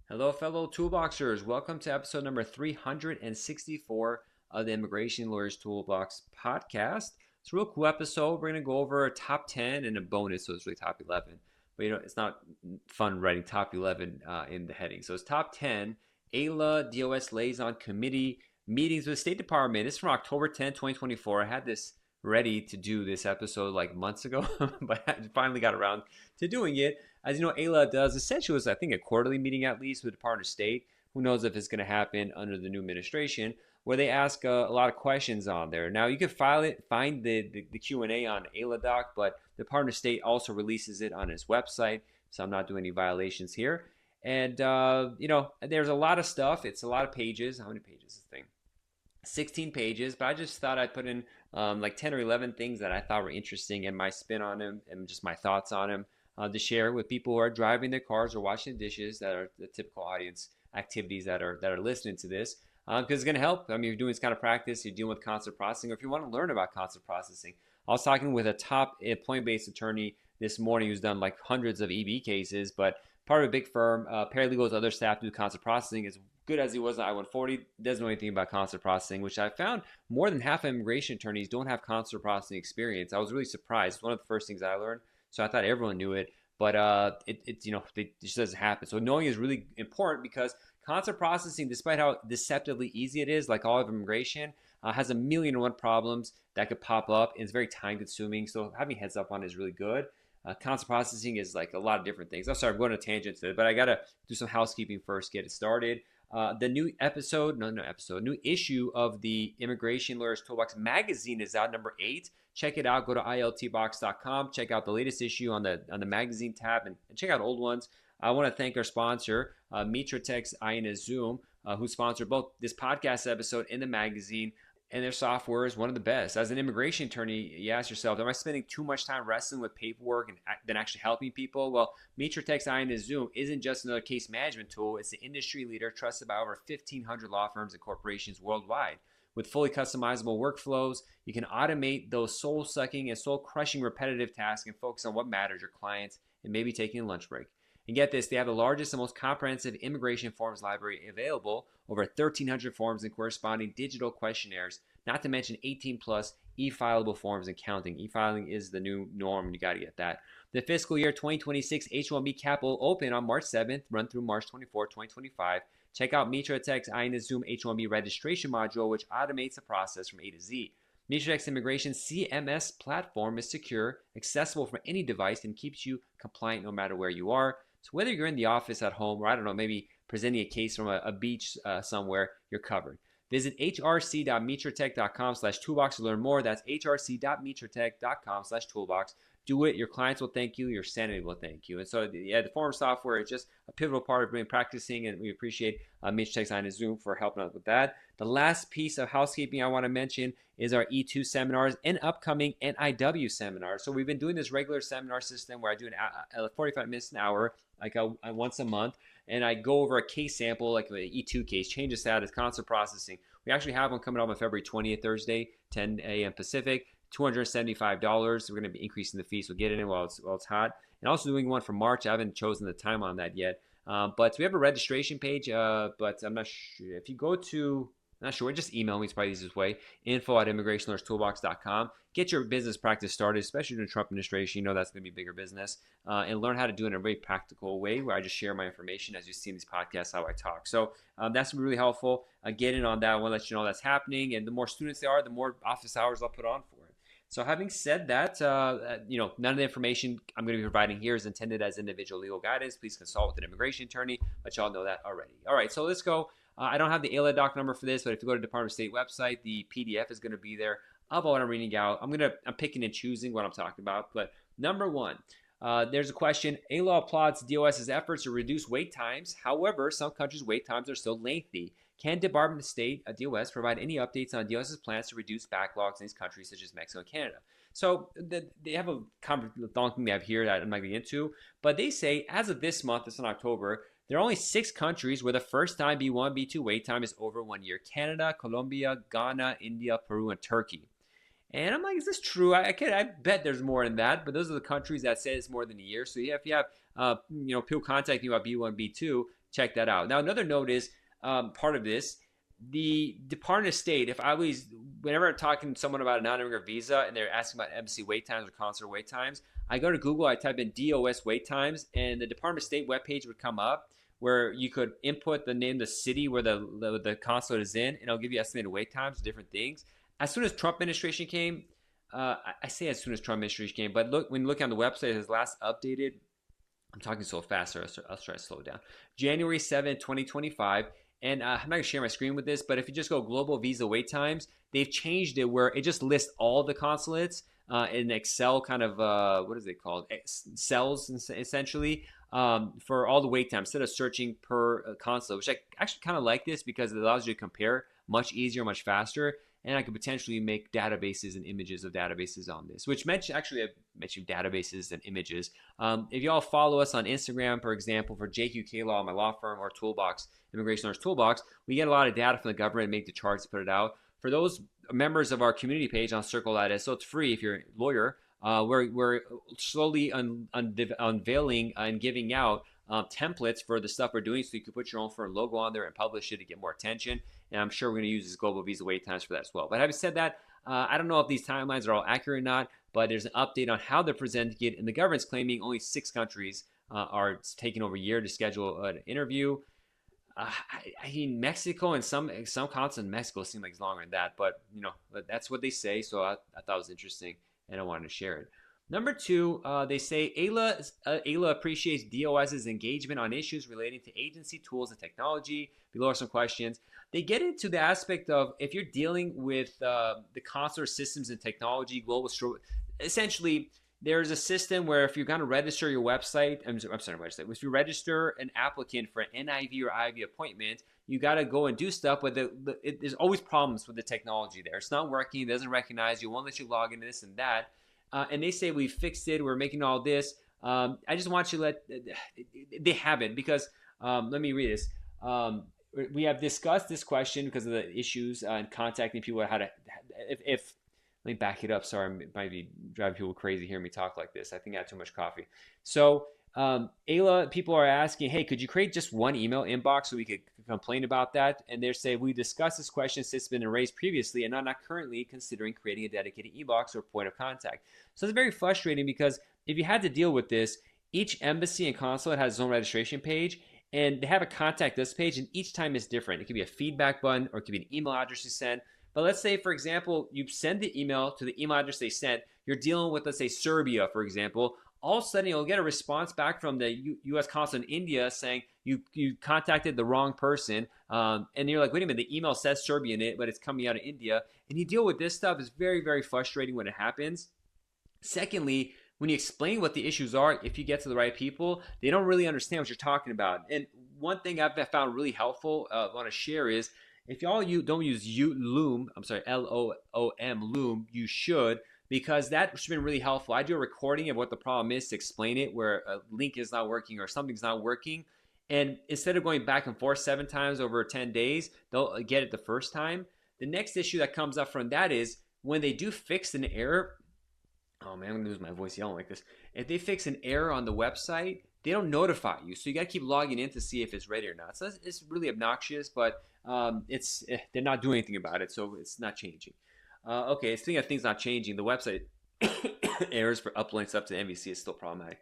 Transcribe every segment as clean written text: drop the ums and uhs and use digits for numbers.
Hello, fellow Toolboxers. Welcome to episode number 364 of the Immigration Lawyers Toolbox podcast. It's a real cool episode. We're going to go over a top 10 and a bonus, so it's really top 11. But it's not fun writing top 11 in the heading. So it's top 10 AILA-DOS Liaison Committee meetings with the State Department. It's from October 10, 2024. I had this ready to do this episode like months ago, but I finally got around to doing it. As you know, AILA-DOS essentially was, I think, a quarterly meeting at least with the Department of State. Who knows if it's going to happen under the new administration, where they ask a lot of questions on there. Now, you can find the Q&A on AILA-Doc, but the Department of State also releases it on its website, so I'm not doing any violations here. And, there's a lot of stuff. It's a lot of pages. How many pages is this thing? 16 pages, but I just thought I'd put in like 10 or 11 things that I thought were interesting and my spin on them and just my thoughts on them to share with people who are driving their cars or washing the dishes, that are the typical audience activities that are listening to this, because it's going to help. I mean, you're doing this kind of practice, you're dealing with concept processing, or if you want to learn about concept processing. I was talking with a top employment-based attorney this morning who's done like hundreds of EB cases, but part of a big firm, paralegals, other staff do concept processing. As good as he was on I-140, doesn't know anything about concept processing, which I found more than half of immigration attorneys don't have concept processing experience. I was really surprised. It's one of the first things I learned. So I thought everyone knew it, but it just doesn't happen. So knowing is really important because concept processing, despite how deceptively easy it is, like all of immigration, has a million and one problems that could pop up, and it's very time consuming. So having heads up on it is really good. Concept processing is like a lot of different things. I'm sorry, I'm going on a tangent today, but I got to do some housekeeping first, get it started. The new new issue of the Immigration Lawyers Toolbox magazine is out, number 8. Check it out. Go to iltbox.com. Check out the latest issue on the magazine tab and check out old ones. I want to thank our sponsor, Mitratex AILA-Zoom, who sponsored both this podcast episode and the magazine. And their software is one of the best. As an immigration attorney, you ask yourself, am I spending too much time wrestling with paperwork and than actually helping people? Well, Mitratex AILA-Zoom isn't just another case management tool. It's the industry leader trusted by over 1,500 law firms and corporations worldwide. With fully customizable workflows, you can automate those soul-sucking and soul-crushing repetitive tasks and focus on what matters, your clients, and maybe taking a lunch break. And get this, they have the largest and most comprehensive immigration forms library available, over 1,300 forms and corresponding digital questionnaires, not to mention 18 plus e-filable forms and counting. E-filing is the new norm, you got to get that. The fiscal year 2026 H-1B cap will open on March 7th, run through March 24, 2025. Check out Mitratex AILA-Zoom H-1B registration module, which automates the process from A to Z. Mitratex Immigration CMS platform is secure, accessible from any device, and keeps you compliant no matter where you are. So whether you're in the office, at home, or I don't know, maybe presenting a case from a beach somewhere, you're covered. Visit hrc.mitratech.com/toolbox to learn more. That's hrc.mitratech.com/toolbox. Do it. Your clients will thank you. Your sanity will thank you. And so, the form software is just a pivotal part of being practicing, and we appreciate Mitratex AILA-Zoom for helping us with that. The last piece of housekeeping I want to mention is our E2 seminars and upcoming NIW seminars. So we've been doing this regular seminar system where I do 45 minutes an hour, like once a month, and I go over a case sample, like an E2 case, change the status, concept processing. We actually have one coming up on February 20th, Thursday, 10 a.m. Pacific, $275. We're going to be increasing the fee, so get in it while it's hot. And also doing one for March. I haven't chosen the time on that yet. But we have a registration page, but I'm not sure. If you go to, not sure, just email me. It's probably the easiest way. info@immigrationlawyerstoolbox.com. Get your business practice started, especially in the Trump administration. You know that's going to be bigger business. And learn how to do it in a very practical way where I just share my information as you see in these podcasts, how I talk. So that's really helpful. Get in on that. I want to let you know that's happening. And the more students there are, the more office hours I'll put on for it. So having said that, none of the information I'm going to be providing here is intended as individual legal guidance. Please consult with an immigration attorney, but y'all know that already. All right, so let's go. I don't have the AILA-Doc number for this, but if you go to the Department of State website, the PDF is going to be there of what I'm reading out. I'm picking and choosing what I'm talking about. But number one, there's a question. AILA applauds DOS's efforts to reduce wait times. However, some countries' wait times are still lengthy. Can Department of State, DOS, provide any updates on DOS's plans to reduce backlogs in these countries such as Mexico and Canada? So they have a long thing they have here that I'm not going to get into, but they say as of this month, it's in October, there are only 6 countries where the first time B1, B2 wait time is over 1 year: Canada, Colombia, Ghana, India, Peru, and Turkey. And I'm like, is this true? I bet there's more than that, but those are the countries that say it's more than a year. So if you have people contacting you about B1, B2, check that out. Now, another note is part of this. The Department of State, whenever I'm talking to someone about a non-immigrant visa and they're asking about embassy wait times or consular wait times, I go to Google, I type in DOS wait times, and the Department of State webpage would come up where you could input the name of the city where the consulate is in, and it'll give you estimated wait times, different things. As soon as Trump administration came, I say as soon as Trump administration came, but when you look on the website, it was last updated. I'm talking so fast, so I'll try to slow it down. January 7th, 2025. And I'm not going to share my screen with this, but if you just go global visa wait times, they've changed it where it just lists all the consulates in Excel kind of, what is it called? Cells, essentially, for all the wait times instead of searching per consulate, which I actually kind of like this because it allows you to compare much easier, much faster. And I could potentially make databases and images of databases on this, which I mentioned databases and images. If y'all follow us on Instagram, for example, for JQK Law, my law firm, or Toolbox, Immigration Lawyers Toolbox, we get a lot of data from the government, make the charts, put it out. For those members of our community page on Circle.so, it's free if you're a lawyer. We're slowly unveiling and giving out templates for the stuff we're doing, so you can put your own firm logo on there and publish it to get more attention. And I'm sure we're going to use this global visa wait times for that as well. But having said that, I don't know if these timelines are all accurate or not, but there's an update on how they're presenting it, and the government's claiming only 6 countries are taking over a year to schedule an interview. I mean, Mexico and some consulates in Mexico seem like it's longer than that, but that's what they say. So I thought it was interesting, and I wanted to share it. Number 2, they say AILA appreciates DOS's engagement on issues relating to agency tools and technology. Below are some questions. They get into the aspect of if you're dealing with the consular systems and technology, essentially there's a system where if you're going to register your website, if you register an applicant for an NIV or IV appointment, you got to go and do stuff, but there's always problems with the technology there. It's not working, it doesn't recognize you, won't let you log into this and that. And they say we fixed it, we're making all this. I just want you to they haven't, because let me read this. We have discussed this question because of the issues and contacting people how to, if let me back it up. Sorry, it might be driving people crazy hearing me talk like this. I think I had too much coffee. So AILA, people are asking, hey, could you create just one email inbox so we could complain about that? And they say, we discussed this question since it's been raised previously and I'm not currently considering creating a dedicated inbox or point of contact. So it's very frustrating because if you had to deal with this, each embassy and consulate has its own registration page, and they have a contact us page, and each time is different. It could be a feedback button or it could be an email address you send. But let's say, for example, you send the email to the email address they sent. You're dealing with, let's say, Serbia, for example. All of a sudden, you'll get a response back from the U.S. consulate in India saying you contacted the wrong person. And you're like, wait a minute, the email says Serbia in it, but it's coming out of India. And you deal with this stuff. It's very, very frustrating when it happens. Secondly, when you explain what the issues are, if you get to the right people, they don't really understand what you're talking about. And one thing I've found really helpful, I want to share is, if y'all don't use Loom, Loom, Loom, you should, because that's been really helpful. I do a recording of what the problem is to explain it, where a link is not working or something's not working. And instead of going back and forth 7 times over 10 days, they'll get it the first time. The next issue that comes up from that is when they do fix an error. Oh man, I'm gonna lose my voice yelling like this. If they fix an error on the website, they don't notify you. So you gotta keep logging in to see if it's ready or not. So it's really obnoxious, but they're not doing anything about it, so it's not changing. Okay, speaking of things not changing, the website errors for uploading stuff to the MVC is still problematic.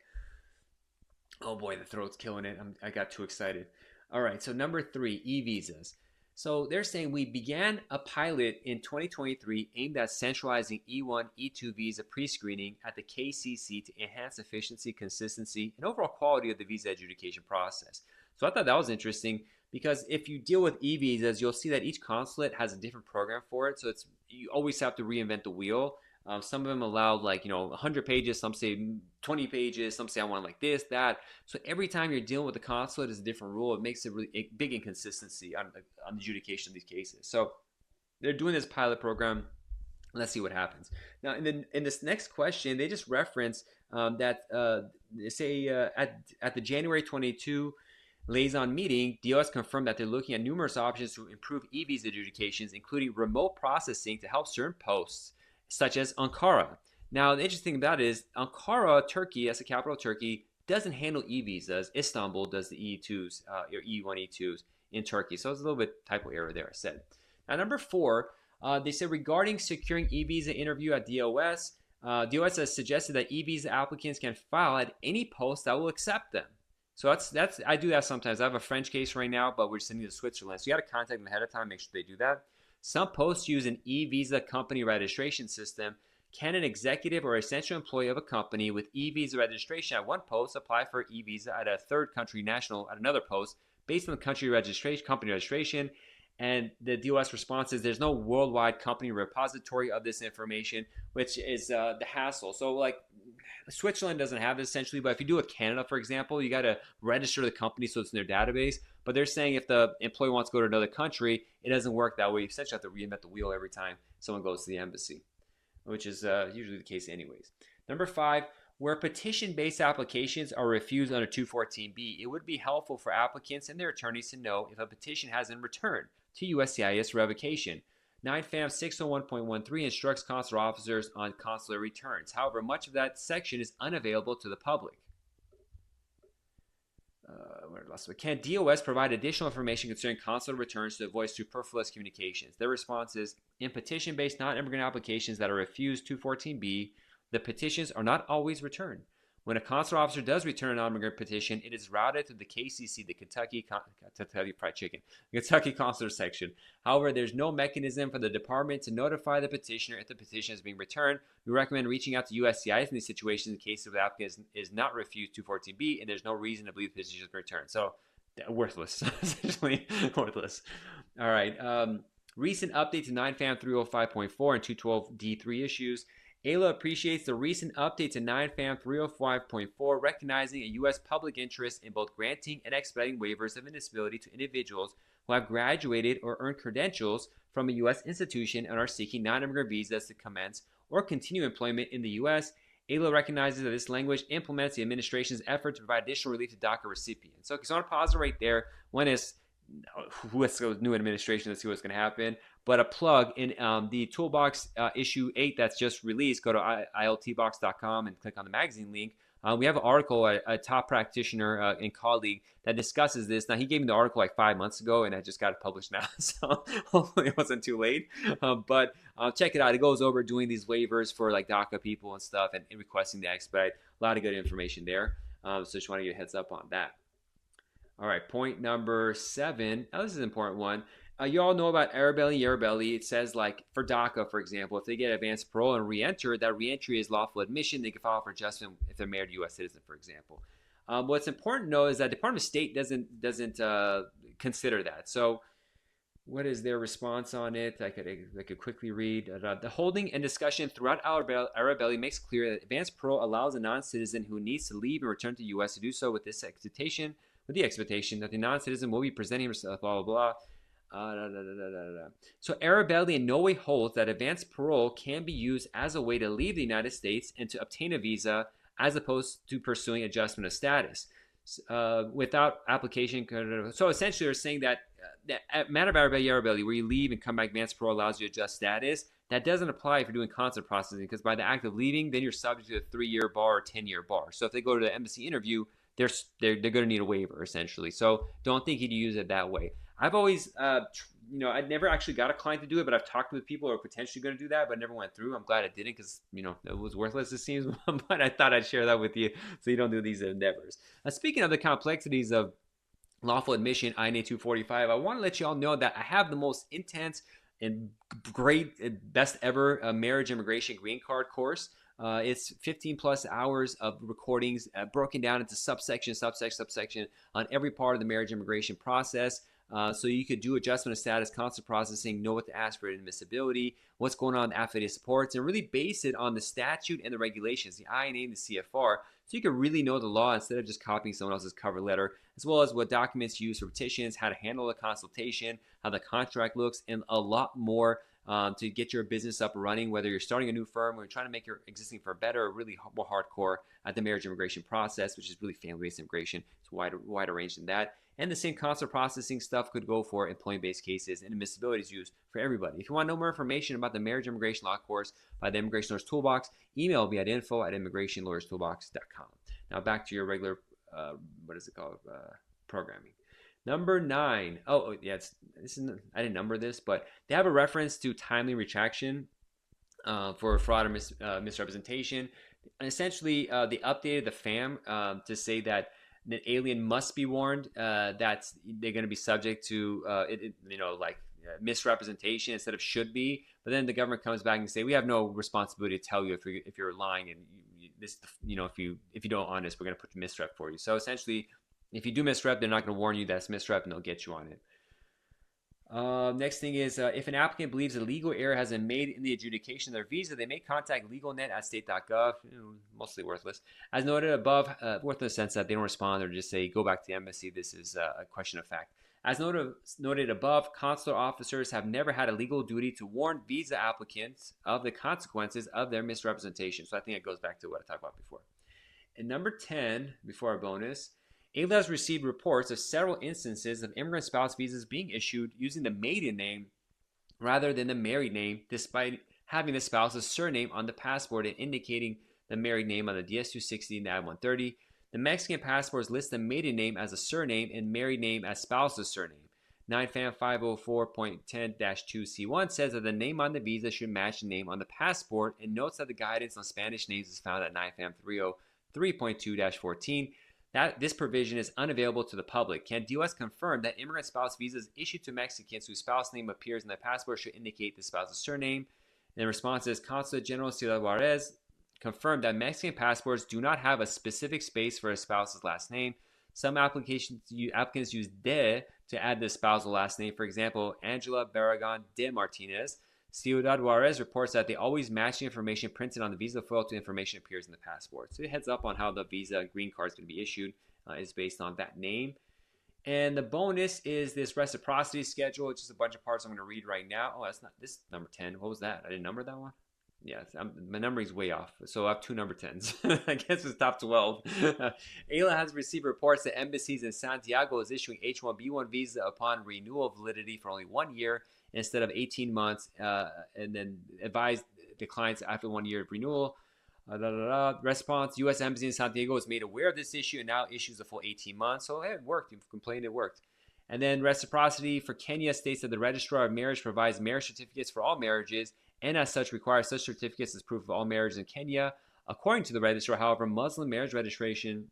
Oh boy, the throat's killing it. I got too excited. All right, so number 3, e-visas. So they're saying we began a pilot in 2023 aimed at centralizing E1, E2 visa pre-screening at the KCC to enhance efficiency, consistency, and overall quality of the visa adjudication process. So I thought that was interesting because if you deal with e-visas, you'll see that each consulate has a different program for it. So you always have to reinvent the wheel. Some of them allow 100 pages, some say 20 pages, some say I want like this, that. So every time you're dealing with the consulate is a different rule. It makes it really a big inconsistency on the adjudication of these cases. So they're doing this pilot program. Let's see what happens. Now, in this next question, they just reference that they say at the January 22 Liaison meeting, DOS confirmed that they're looking at numerous options to improve e-visa adjudications, including remote processing to help certain posts, such as Ankara. Now, the interesting thing about it is Ankara, Turkey, that's the capital of Turkey, doesn't handle e-visas. Istanbul does the E2s, or E1, E2s in Turkey. So it's a little bit typo error there, I said. Now, number 4, they said regarding securing e-visa interview at DOS, DOS has suggested that e-visa applicants can file at any post that will accept them. So that's I do that sometimes. I have a French case right now, but we're sending to Switzerland. So you got to contact them ahead of time, make sure they do that. Some posts use an e-visa company registration system. Can an executive or essential employee of a company with e-visa registration at one post apply for e-visa at a third country national at another post based on the country registration, company registration? And the DOS response is there's no worldwide company repository of this information, which is the hassle. So like Switzerland doesn't have this essentially, but if you do it Canada, for example, you got to register the company so it's in their database. But they're saying if the employee wants to go to another country, it doesn't work that way. You essentially have to reinvent the wheel every time someone goes to the embassy, which is usually the case anyways. Number 5, where petition-based applications are refused under 214B, it would be helpful for applicants and their attorneys to know if a petition has been returned to USCIS revocation. 9 FAM 601.13 instructs consular officers on consular returns. However, much of that section is unavailable to the public. Can DOS provide additional information concerning consular returns to avoid superfluous communications? Their response is, in petition-based non-immigrant applications that are refused 214B, the petitions are not always returned. When a consular officer does return a non-immigrant petition, it is routed to the KCC, the Kentucky Fried Chicken, the Kentucky Consular Section. However, there's no mechanism for the department to notify the petitioner if the petition is being returned. We recommend reaching out to USCIS in these situations in case the applicant is not refused 214B and there's no reason to believe the petition has been returned. So, worthless, essentially worthless. All right. Recent update to 9 FAM 305.4 and 212D3 issues. AILA appreciates the recent update to 9 FAM 305.4, recognizing a U.S. public interest in both granting and expediting waivers of admissibility to individuals who have graduated or earned credentials from a U.S. institution and are seeking non-immigrant visas to commence or continue employment in the U.S. AILA recognizes that this language implements the administration's effort to provide additional relief to DACA recipients. So I want to pause it right there. One is, who has the new administration? Let's see what's going to happen. But a plug in the Toolbox issue 8 that's just released, go to iltbox.com and click on the magazine link. We have an article, a top practitioner and colleague that discusses this. Now, he gave me the article like 5 months ago, and I just got it published now, so hopefully it wasn't too late. But check it out. It goes over doing these waivers for like DACA people and stuff and requesting the expedite. A lot of good information there. So just want to give a heads up on that. All right, point number 7. Now, this is an important one. You all know about Arabelli. It says, like, for DACA, for example, if they get advanced parole and re-enter, that re-entry is lawful admission. They can file for adjustment if they're married to a U.S. citizen, for example. What's important to know is that Department of State doesn't consider that. So what is their response on it? I could quickly read. The holding and discussion throughout Arabelli makes clear that advanced parole allows a non-citizen who needs to leave and return to the U.S. to do so with the expectation that the non-citizen will be presenting himself, blah, blah, blah. So Arabelli in no way holds that advanced parole can be used as a way to leave the United States and to obtain a visa as opposed to pursuing adjustment of status without application. So essentially they're saying that matter of Arabelli, where you leave and come back, advanced parole allows you to adjust status. That doesn't apply if you're doing consular processing, because by the act of leaving, then you're subject to a 3-year bar or 10-year bar. So if they go to the embassy interview, they're going to need a waiver, essentially. So don't think you'd use it that way. I've always, I never actually got a client to do it, but I've talked with people who are potentially going to do that, but never went through. I'm glad I didn't because, it was worthless, it seems, but I thought I'd share that with you so you don't do these endeavors. Speaking of the complexities of lawful admission, INA 245, I want to let you all know that I have the most intense and great and best ever marriage immigration green card course. It's 15 plus hours of recordings broken down into subsection on every part of the marriage immigration process. So you could do adjustment of status, consular processing, know what to ask for admissibility, what's going on with affidavit supports, and really base it on the statute and the regulations, the INA and the CFR, so you can really know the law instead of just copying someone else's cover letter, as well as what documents you use for petitions, how to handle a consultation, how the contract looks, and a lot more to get your business up and running, whether you're starting a new firm or you're trying to make your existing firm better or really more hardcore at the marriage immigration process, which is really family-based immigration. It's wide range than that. And the same consular processing stuff could go for employment-based cases, and admissibility is used for everybody. If you want to know more information about the Marriage Immigration Law course by the Immigration Lawyers Toolbox, email me at info@immigrationlawyerstoolbox.com. Now back to your regular, what is it called, programming. Number 9. Oh yeah, this is I didn't number this, but they have a reference to timely retraction for fraud or misrepresentation. And essentially, they updated the FAM to say that the alien must be warned that they're going to be subject to misrepresentation instead of should be. But then the government comes back and say we have no responsibility to tell you if you're lying, and this if you don't honest, we're going to put misrep for you. So essentially, if you do misrep, they're not going to warn you that's misrep, and they'll get you on it. Next thing is if an applicant believes a legal error has been made in the adjudication of their visa, they may contact LegalNet at state.gov, mostly worthless. As noted above, worthless in the sense that they don't respond or just say, go back to the embassy. This is a question of fact. As noted above, consular officers have never had a legal duty to warn visa applicants of the consequences of their misrepresentation. So I think it goes back to what I talked about before. And number 10, before our bonus, AILA has received reports of several instances of immigrant spouse visas being issued using the maiden name rather than the married name, despite having the spouse's surname on the passport and indicating the married name on the DS-260 and I-130. The Mexican passports list the maiden name as a surname and married name as spouse's surname. 9FAM 504.10-2C1 says that the name on the visa should match the name on the passport and notes that the guidance on Spanish names is found at 9FAM 303.2-14. That this provision is unavailable to the public. Can DOS confirm that immigrant spouse visas issued to Mexicans whose spouse name appears in the passport should indicate the spouse's surname? And the response is Consulate General Ciudad Juarez confirmed that Mexican passports do not have a specific space for a spouse's last name. Some applicants use de to add the spousal last name. For example, Angela Barragan de Martinez. Ciudad Juarez reports that they always match the information printed on the visa foil to the information appears in the passport. So it heads up on how the visa and green card is going to be issued is based on that name. And the bonus is this reciprocity schedule. It's just a bunch of parts I'm going to read right now. Oh, that's not this number 10. What was that? I didn't number that one. Yeah, my numbering's way off. So I have 2 number 10s. I guess it's top 12. AILA has received reports that embassies in Santiago is issuing H-1B1 visa upon renewal validity for only 1 year instead of 18 months, and then advise the clients after 1 year of renewal. Response, U.S. Embassy in Santiago was made aware of this issue and now issues a full 18 months. So it worked. You've complained, it worked. And then reciprocity for Kenya states that the Registrar of Marriage provides marriage certificates for all marriages and as such requires such certificates as proof of all marriages in Kenya. According to the registrar, however, Muslim marriage registration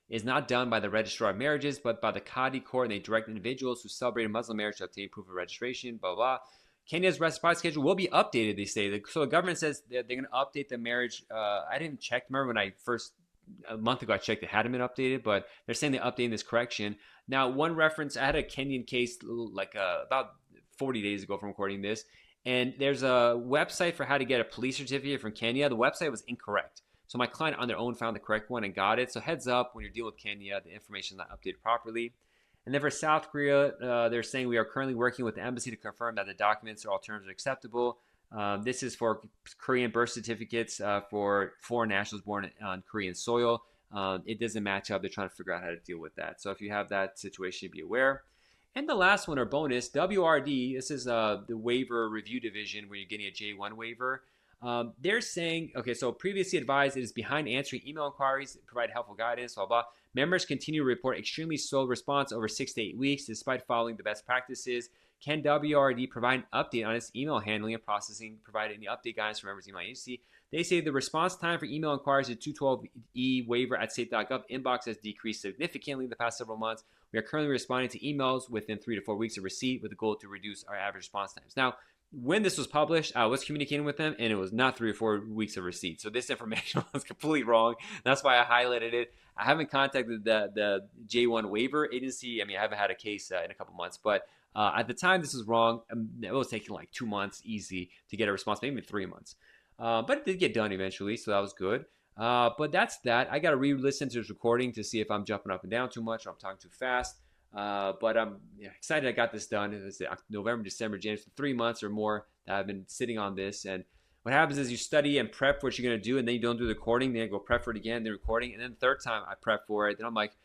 is not done by the Registrar of Marriages, but by the Qadi court, and they direct individuals who celebrate a Muslim marriage to obtain proof of registration, blah, blah. Kenya's reciprocity schedule will be updated, they say. So the government says they're going to update the marriage. I didn't check. Remember when a month ago I checked, it hadn't been updated, but they're saying they're updating this correction. Now, one reference, I had a Kenyan case about 40 days ago from recording this, and there's a website for how to get a police certificate from Kenya. The website was incorrect. So my client on their own found the correct one and got it. So heads up when you're dealing with Kenya, the information is not updated properly. And then for South Korea, they're saying we are currently working with the embassy to confirm that the documents or all terms are acceptable. This is for Korean birth certificates for foreign nationals born on Korean soil. It doesn't match up. They're trying to figure out how to deal with that. So if you have that situation, be aware. And the last one, or bonus, WRD, this is the waiver review division where you're getting a J1 waiver. They're saying, okay, so previously advised it is behind answering email inquiries, provide helpful guidance, blah, blah. Members continue to report extremely slow response over 6 to 8 weeks despite following the best practices. Can WRD provide an update on its email handling and processing, provide any update guidance for members' email agency? They say the response time for email inquiries to 212E waiver at state.gov inbox has decreased significantly in the past several months. We are currently responding to emails within 3 to 4 weeks of receipt with the goal to reduce our average response times. Now, when this was published, I was communicating with them, and it was not 3 or 4 weeks of receipt. So this information was completely wrong. That's why I highlighted it. I haven't contacted the J1 waiver agency. I mean, I haven't had a case in a couple months, but at the time this was wrong. It was taking like 2 months easy to get a response, maybe 3 months. But it did get done eventually, so that was good. But that's that. I got to re-listen to this recording to see if I'm jumping up and down too much or I'm talking too fast. But I'm excited I got this done. It's November, December, January, 3 months or more that I've been sitting on this. And what happens is you study and prep for what you're going to do, and then you don't do the recording. Then you go prep for it again, the recording. And then the third time I prep for it. Then I'm like,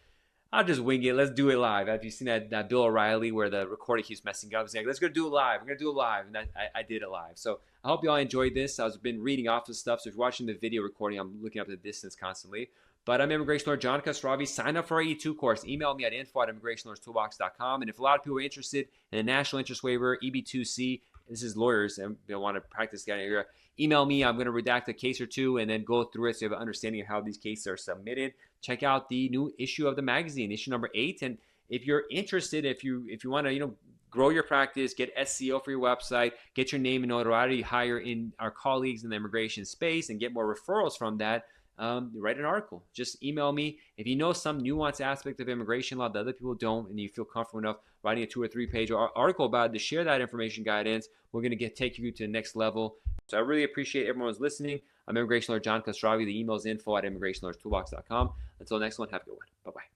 I'll just wing it. Let's do it live. Have you seen that Bill O'Reilly where the recording keeps messing up? It's like, let's go do it live. We're going to do it live. And I did it live. So I hope you all enjoyed this. I've been reading off the stuff. So if you're watching the video recording, I'm looking up the distance constantly. But I'm Immigration Lawyer John Khosravi. Sign up for our E2 course. Email me at info@immigrationlawyerstoolbox.com. And if a lot of people are interested in a national interest waiver, EB2C, this is lawyers and they want to practice that area, email me. I'm going to redact a case or two and then go through it so you have an understanding of how these cases are submitted. Check out the new issue of the magazine, issue number 8. And if you're interested, if you want to, grow your practice, get SEO for your website, get your name and notoriety higher in our colleagues in the immigration space, and get more referrals from that, write an article. Just email me. If you know some nuanced aspect of immigration law that other people don't, and you feel comfortable enough writing a 2 or 3 page article about it to share that information guidance, we're going to take you to the next level. So I really appreciate everyone who's listening. I'm Immigration Lawyer John Khosravi. The email is info@immigrationlawyerstoolbox.com. Until next one, have a good one. Bye-bye.